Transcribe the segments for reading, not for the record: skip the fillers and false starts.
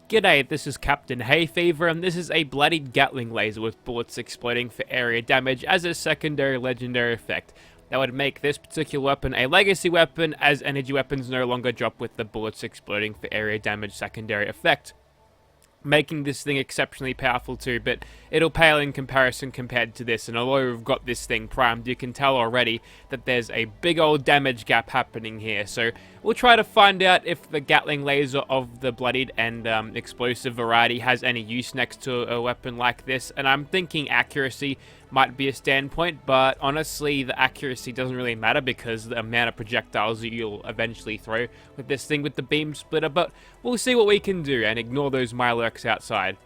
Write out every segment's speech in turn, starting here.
G'day, this is Captain Hayfever, and this is a Bloodied Gatling laser with bullets exploding for area damage as a secondary legendary effect. That would make this particular weapon a legacy weapon, as energy weapons no longer drop with the bullets exploding for area damage secondary effect. Making this thing exceptionally powerful too, but it'll pale in comparison compared to this, and although we've got this thing primed, you can tell already that there's a big old damage gap happening here. So we'll try to find out if the Gatling laser of the Bloodied and explosive variety has any use next to a weapon like this, and I'm thinking accuracy might be a standpoint, but honestly the accuracy doesn't really matter because the amount of projectiles that you'll eventually throw with this thing with the beam splitter, but we'll see what we can do and ignore those Mirelurks outside.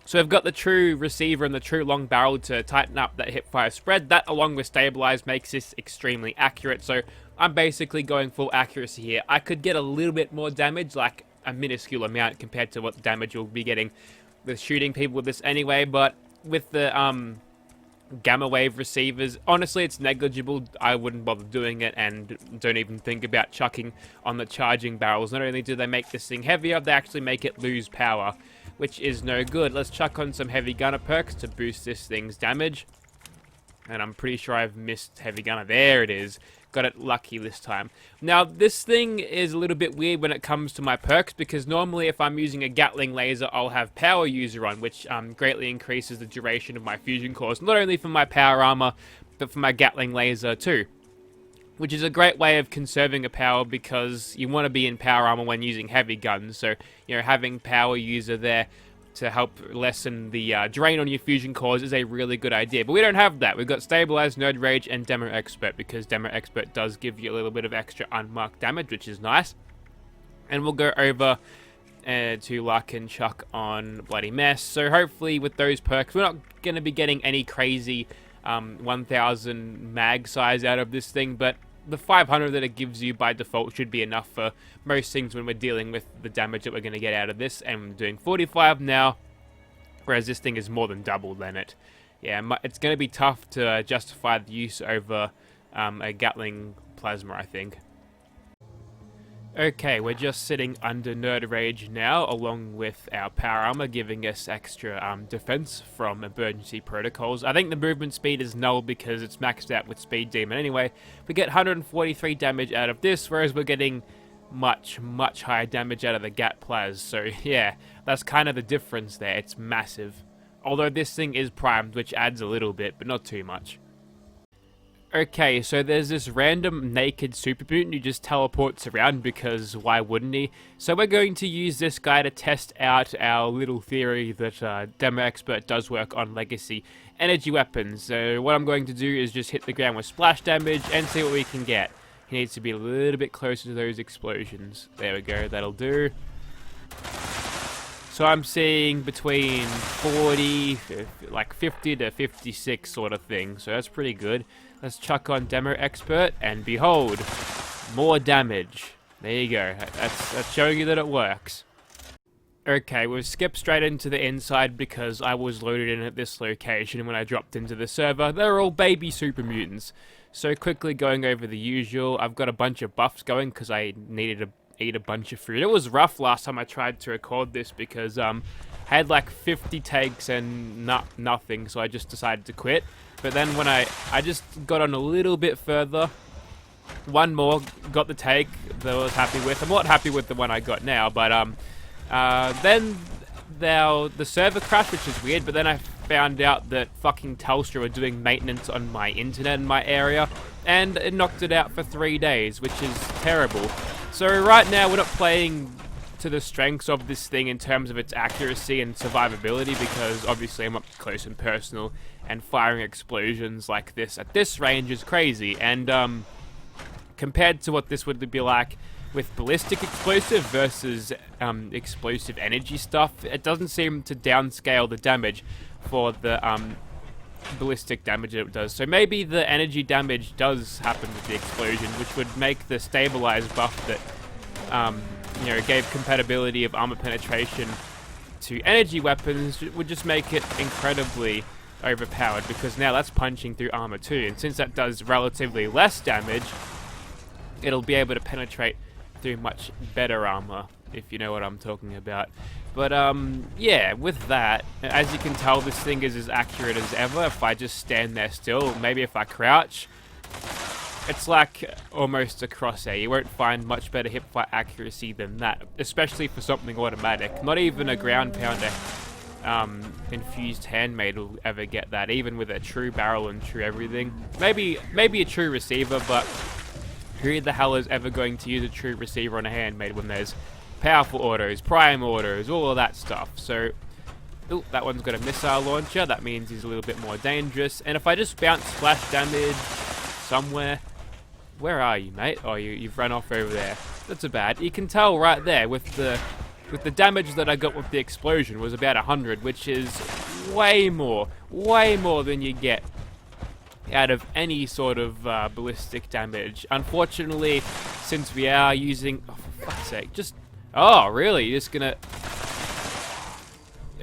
So I've got the true receiver and the true long barrel to tighten up that hipfire spread. That along with stabilize makes this extremely accurate, so I'm basically going full accuracy here. I could get a little bit more damage, like a minuscule amount compared to what damage you'll be getting with shooting people with this anyway, but with the gamma wave receivers, honestly it's negligible. I wouldn't bother doing it, and don't even think about chucking on the charging barrels. Not only do they make this thing heavier, they actually make it lose power, which is no good. Let's chuck on some heavy gunner perks to boost this thing's damage, and I'm pretty sure I've missed heavy gunner. There it is. Got it lucky this time. Now this thing is a little bit weird when it comes to my perks, because normally if I'm using a Gatling laser I'll have power user on, which greatly increases the duration of my fusion cores, not only for my power armor but for my Gatling laser too, which is a great way of conserving a power because you want to be in power armor when using heavy guns. So you know, having power user there to help lessen the drain on your fusion cores is a really good idea. But we don't have that. We've got Stabilize, Nerd Rage, and Demo Expert, because Demo Expert does give you a little bit of extra unmarked damage, which is nice. And we'll go over to Luck and chuck on Bloody Mess. So hopefully with those perks, we're not going to be getting any crazy 1000 mag size out of this thing, but the 500 that it gives you by default should be enough for most things when we're dealing with the damage that we're going to get out of this. And we're doing 45 now, whereas this thing is more than double than it. Yeah, it's going to be tough to justify the use over a Gatling plasma, I think. Okay, we're just sitting under Nerd Rage now, along with our power armor, giving us extra defense from emergency protocols. I think the movement speed is null because it's maxed out with Speed Demon anyway. We get 143 damage out of this, whereas we're getting much higher damage out of the Gat Plas. So yeah, that's kind of the difference there. It's massive. Although this thing is primed, which adds a little bit, but not too much. Okay, so there's this random naked super mutant who just teleports around because why wouldn't he? So we're going to use this guy to test out our little theory that Demo Expert does work on legacy energy weapons. So what I'm going to do is just hit the ground with splash damage and see what we can get. He needs to be a little bit closer to those explosions. There we go, that'll do. So I'm seeing between 40, like 50 to 56 sort of thing, so that's pretty good. Let's chuck on Demo Expert, and behold, more damage. There you go, that's showing you that it works. Okay, we've skipped straight into the inside because I was loaded in at this location, and when I dropped into the server, they were all baby super mutants. So quickly going over the usual, I've got a bunch of buffs going because I needed to eat a bunch of food. It was rough last time I tried to record this because I had like 50 takes and nothing, so I just decided to quit. But then when I just got on a little bit further, one more, got the take that I was happy with. I'm not happy with the one I got now, but then the server crashed, which is weird, but then I found out that fucking Telstra were doing maintenance on my internet in my area, and it knocked it out for 3 days, which is terrible. So right now we're not playing to the strengths of this thing in terms of its accuracy and survivability, because obviously I'm up close and personal, and firing explosions like this at this range is crazy. And compared to what this would be like with ballistic explosive versus explosive energy stuff, it doesn't seem to downscale the damage for the ballistic damage that it does. So maybe the energy damage does happen with the explosion, which would make the stabilize buff that you know, gave compatibility of armor penetration to energy weapons, would just make it incredibly overpowered, because now that's punching through armor too, and since that does relatively less damage, it'll be able to penetrate through much better armor. if you know what I'm talking about. But yeah, with that, as you can tell, this thing is as accurate as ever. If I just stand there still, maybe if I crouch, it's like almost a crosshair. You won't find much better hipfire accuracy than that, especially for something automatic. Not even a ground pounder infused handmade will ever get that, even with a true barrel and true everything. Maybe a true receiver, but who the hell is ever going to use a true receiver on a handmade when there's powerful autos, prime autos, all of that stuff? So, ooh, that one's got a missile launcher. That means he's a little bit more dangerous. And if I just bounce splash damage somewhere, where are you, mate? Oh, you've run off over there. That's so bad. You can tell right there with the damage that I got with the explosion was about 100, which is way more than you get out of any sort of ballistic damage. Unfortunately, since we are using... Oh, for fuck's sake, just... Oh, really? You're just gonna...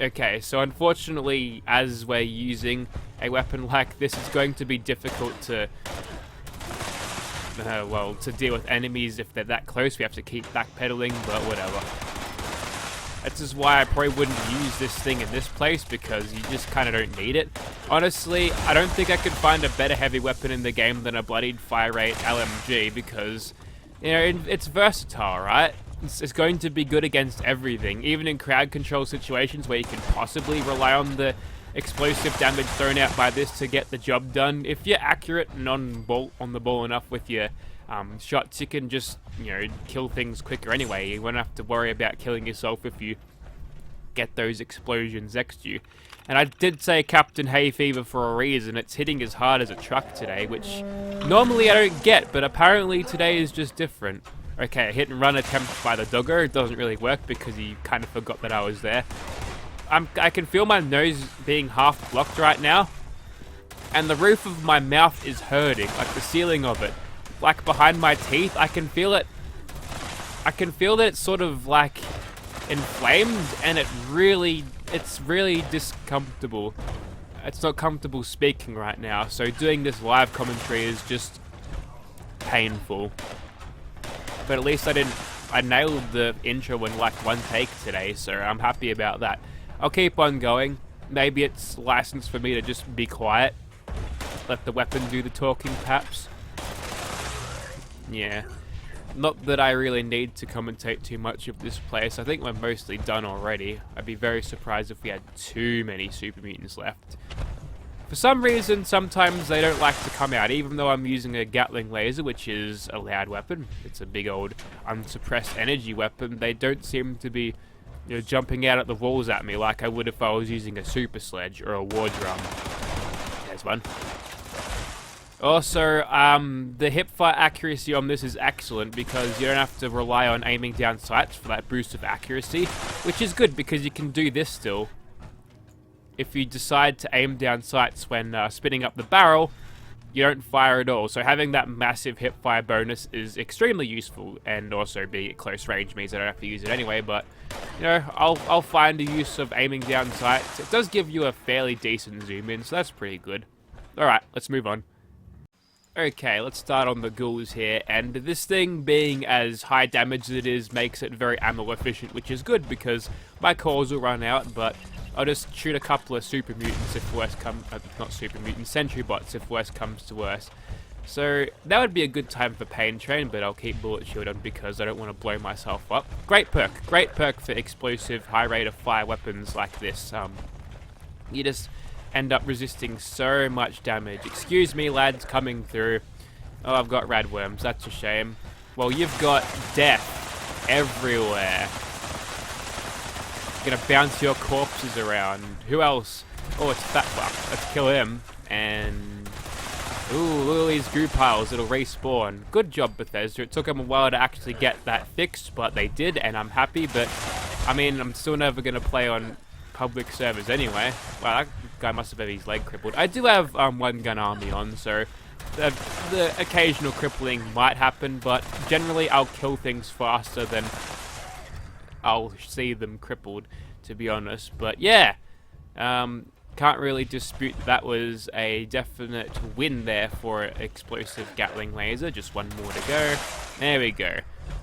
Okay, so unfortunately, as we're using a weapon like this, it's going to be difficult to... well, to deal with enemies if they're that close. We have to keep backpedaling, but whatever. That's just why I probably wouldn't use this thing in this place, because you just kind of don't need it. Honestly, I don't think I could find a better heavy weapon in the game than a Bloodied fire rate LMG, because, you know, it's versatile, right? It's going to be good against everything, even in crowd control situations where you can possibly rely on the explosive damage thrown out by this to get the job done. If you're accurate and on the ball enough with your shots, you can just, you know, kill things quicker anyway. You won't have to worry about killing yourself if you get those explosions next to you. And I did say Captain Hay Fever for a reason. It's hitting as hard as a truck today, which normally I don't get, but apparently today is just different. Okay, a hit and run attempt by the dogger. It doesn't really work because he kind of forgot that I was there. I can feel my nose being half blocked right now, and the roof of my mouth is hurting, like the ceiling of it. Like behind my teeth, I can feel it. I can feel that it's sort of like inflamed, and it's really discomfortable. It's not comfortable speaking right now, so doing this live commentary is just painful. But at least I nailed the intro in like one take today, so I'm happy about that. I'll keep on going. Maybe it's licensed for me to just be quiet. Let the weapon do the talking, perhaps. Yeah. Not that I really need to commentate too much of this place. I think we're mostly done already. I'd be very surprised if we had too many super mutants left. For some reason, sometimes they don't like to come out, even though I'm using a Gatling laser, which is a loud weapon. It's a big old unsuppressed energy weapon. They don't seem to be, you know, jumping out at the walls at me like I would if I was using a super sledge or a war drum. There's one. Also, the hipfire accuracy on this is excellent because you don't have to rely on aiming down sights for that boost of accuracy, which is good because you can do this still. If you decide to aim down sights when spinning up the barrel, you don't fire at all. So having that massive hipfire bonus is extremely useful, and also being at close range means I don't have to use it anyway, but, you know, I'll find a use of aiming down sights. It does give you a fairly decent zoom in, so that's pretty good. Alright, let's move on. Okay, let's start on the Ghouls here, and this thing being as high damage as it is makes it very ammo efficient, which is good because my cores will run out, but I'll just shoot a couple of super mutants if worse comes, not super mutants, sentry bots if worse comes to worse. So that would be a good time for Pain Train, but I'll keep Bullet Shield on because I don't want to blow myself up. Great perk for explosive, high rate of fire weapons like this. You just end up resisting so much damage. Excuse me, lads, coming through. Oh, I've got radworms. That's a shame. Well, you've got death everywhere. You're gonna bounce your corpses around. Who else? Oh, it's Fat Fuck. Let's kill him. And ooh, look at all these goo piles. It'll respawn. Good job, Bethesda. It took them a while to actually get that fixed, but they did, and I'm happy. But I mean, I'm still never gonna play on public servers anyway. Wow, that guy must have had his leg crippled. I do have one gun army on, so the occasional crippling might happen, but generally I'll kill things faster than I'll see them crippled, to be honest. But yeah, can't really dispute that was a definite win there for Explosive Gatling Laser. Just one more to go. There we go.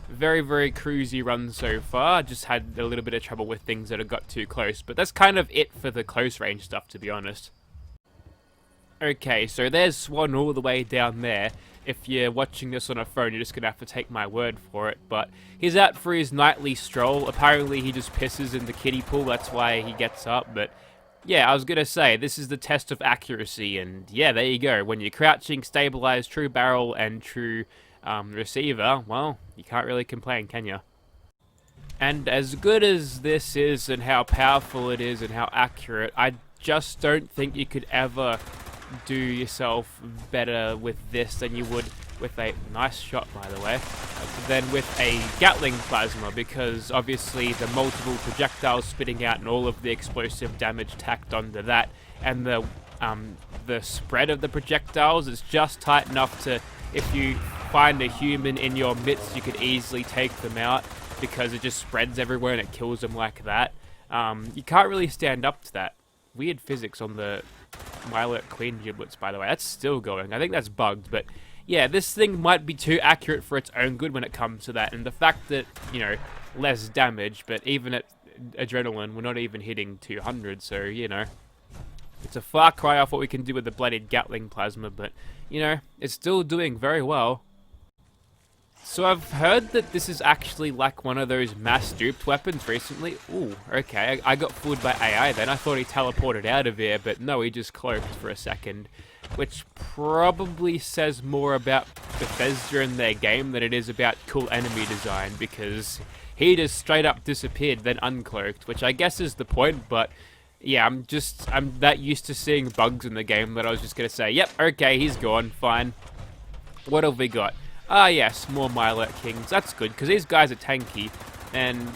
Very, very cruisy run so far. Just had a little bit of trouble with things that have got too close. But that's kind of it for the close range stuff, to be honest. Okay, so there's Swan all the way down there. If you're watching this on a phone, you're just going to have to take my word for it. But he's out for his nightly stroll. Apparently he just pisses in the kiddie pool. That's why he gets up. But yeah, I was going to say, this is the test of accuracy. And yeah, there you go. When you're crouching, stabilized, true barrel, and true receiver, well, you can't really complain, can you? And as good as this is and how powerful it is and how accurate, I just don't think you could ever do yourself better with this than you would with a nice shot, by the way, than with a Gatling plasma, because obviously the multiple projectiles spitting out and all of the explosive damage tacked onto that, and the spread of the projectiles is just tight enough to, if you find a human in your midst, you could easily take them out because it just spreads everywhere and it kills them like that. You can't really stand up to that. Weird physics on the Violet Queen giblets, by the way. That's still going. I think that's bugged, but yeah, this thing might be too accurate for its own good when it comes to that. And the fact that, you know, less damage, but even at adrenaline, we're not even hitting 200, so, you know, it's a far cry off what we can do with the Bloodied Gatling plasma, but, you know, it's still doing very well. So I've heard that this is actually like one of those mass-duped weapons recently. Ooh, okay, I got fooled by AI then. I thought he teleported out of here, but no, he just cloaked for a second. Which probably says more about Bethesda and their game than it is about cool enemy design, because he just straight up disappeared, then uncloaked, which I guess is the point, but yeah, I'm that used to seeing bugs in the game that I was just gonna say, yep, okay, he's gone, fine. What have we got? Ah, yes, more Milet Kings. That's good, because these guys are tanky, and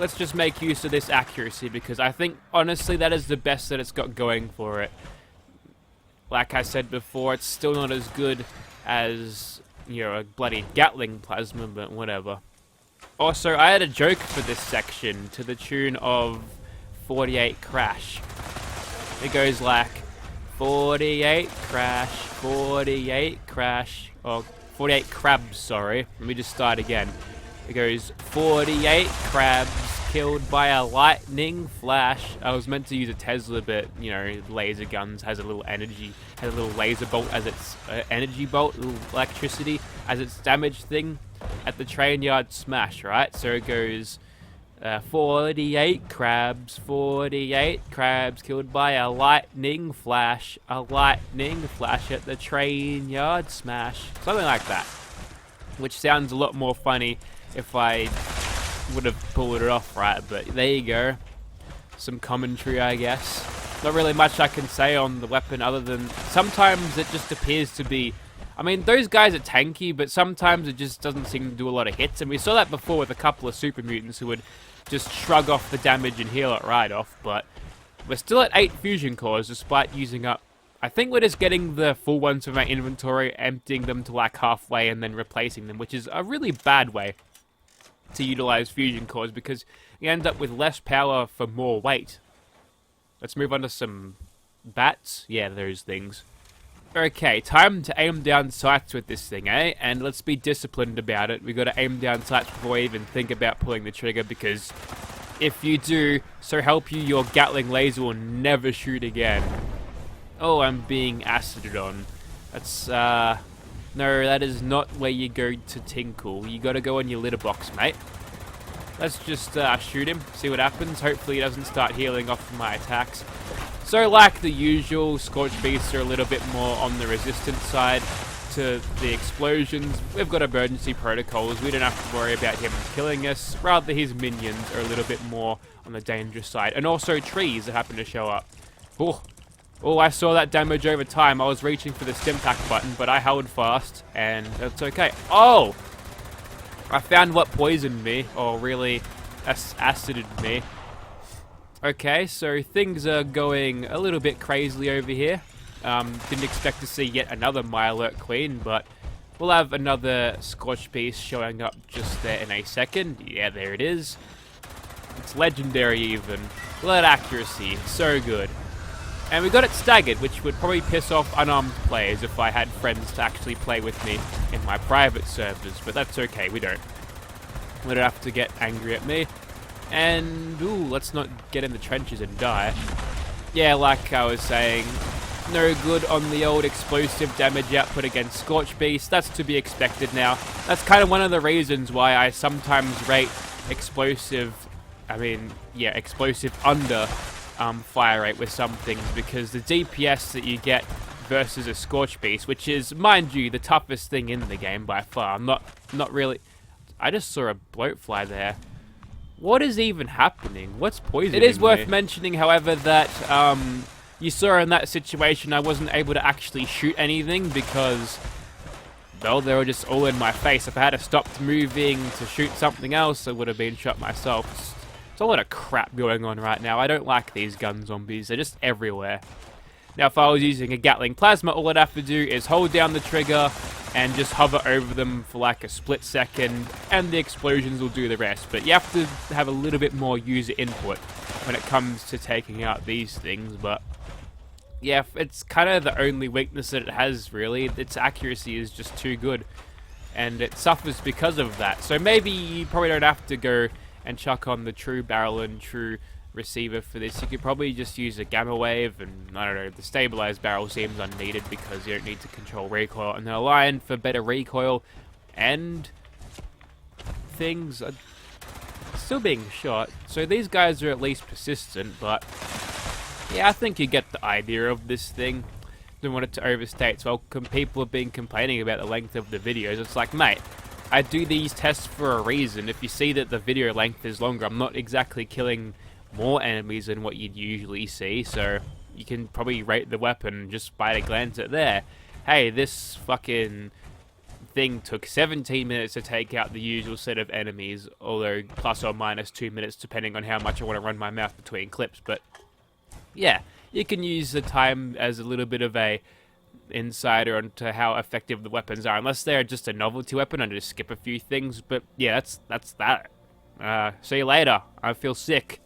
let's just make use of this accuracy, because I think, honestly, that is the best that it's got going for it. Like I said before, it's still not as good as, you know, a bloody Gatling plasma, but whatever. Also, I had a joke for this section to the tune of 48 Crash. It goes like, 48 Crash, 48 Crash, or 48 crabs, sorry. Let me just start again. It goes 48 crabs killed by a lightning flash. I was meant to use a Tesla, but, you know, laser guns has a little energy, has a little laser bolt as its energy bolt, little electricity as its damage thing at the train yard smash, right? So it goes 48 crabs killed by a lightning flash at the train yard smash. Something like that. Which sounds a lot more funny if I would have pulled it off right, but there you go. Some commentary, I guess. Not really much I can say on the weapon other than sometimes it just appears to be... I mean, those guys are tanky, but sometimes it just doesn't seem to do a lot of hits, and we saw that before with a couple of super mutants who would just shrug off the damage and heal it right off, but we're still at 8 fusion cores despite using up... I think we're just getting the full ones from our inventory, emptying them to like halfway and then replacing them, which is a really bad way to utilize fusion cores because you end up with less power for more weight. Let's move on to some bats. Yeah, those things. Okay, time to aim down sights with this thing, eh? And let's be disciplined about it. We gotta aim down sights before we even think about pulling the trigger, because if you do, so help you, your Gatling laser will never shoot again. Oh, I'm being acided on. That's, no, that is not where you go to tinkle. You gotta go in your litter box, mate. Let's just shoot him, see what happens. Hopefully he doesn't start healing off my attacks. So like the usual, Scorched beasts are a little bit more on the resistance side to the explosions. We've got emergency protocols. We don't have to worry about him killing us. Rather, his minions are a little bit more on the dangerous side. And also trees that happen to show up. Oh, I saw that damage over time. I was reaching for the stim pack button, but I held fast, and that's okay. Oh! I found what poisoned me, or really acided me. Okay, so things are going a little bit crazily over here. Didn't expect to see yet another Milet Queen, but we'll have another Scorched piece showing up just there in a second. Yeah, there it is. It's legendary even. Look at that accuracy, so good. And we got it staggered, which would probably piss off unarmed players if I had friends to actually play with me in my private servers, but that's okay, we don't. We don't have to get angry at me. And, ooh, let's not get in the trenches and die. Yeah, like I was saying, no good on the old explosive damage output against Scorched Beast. That's to be expected now. That's kind of one of the reasons why I sometimes rate explosive under fire rate with some things, because the DPS that you get versus a Scorched Beast, which is, mind you, the toughest thing in the game by far. Not really. I just saw a bloat fly there. What is even happening? What's poisoning me? It is worth mentioning, however, that you saw in that situation I wasn't able to actually shoot anything because, well, they were just all in my face. If I had stopped moving to shoot something else, I would have been shot myself. There's a lot of crap going on right now. I don't like these gun zombies. They're just everywhere. Now, if I was using a Gatling plasma, all I'd have to do is hold down the trigger and just hover over them for like a split second, and the explosions will do the rest. But you have to have a little bit more user input when it comes to taking out these things. But yeah, it's kind of the only weakness that it has, really. Its accuracy is just too good, and it suffers because of that. So maybe you probably don't have to go and chuck on the true barrel and true receiver for this. You could probably just use a gamma wave, and I don't know, the stabilized barrel seems unneeded because you don't need to control recoil, and then a line for better recoil, and things are still being shot. So these guys are at least persistent, but yeah, I think you get the idea of this thing. Don't want it to overstay its welcome. People have been complaining about the length of the videos. It's like, mate, I do these tests for a reason. If you see that the video length is longer, I'm not exactly killing more enemies than what you'd usually see, so you can probably rate the weapon just by a glance at there. Hey, this fucking thing took 17 minutes to take out the usual set of enemies, although plus or minus 2 minutes depending on how much I want to run my mouth between clips. But yeah, you can use the time as a little bit of a insider onto how effective the weapons are, unless they're just a novelty weapon and just skip a few things. But yeah, that's that. See you later. I feel sick.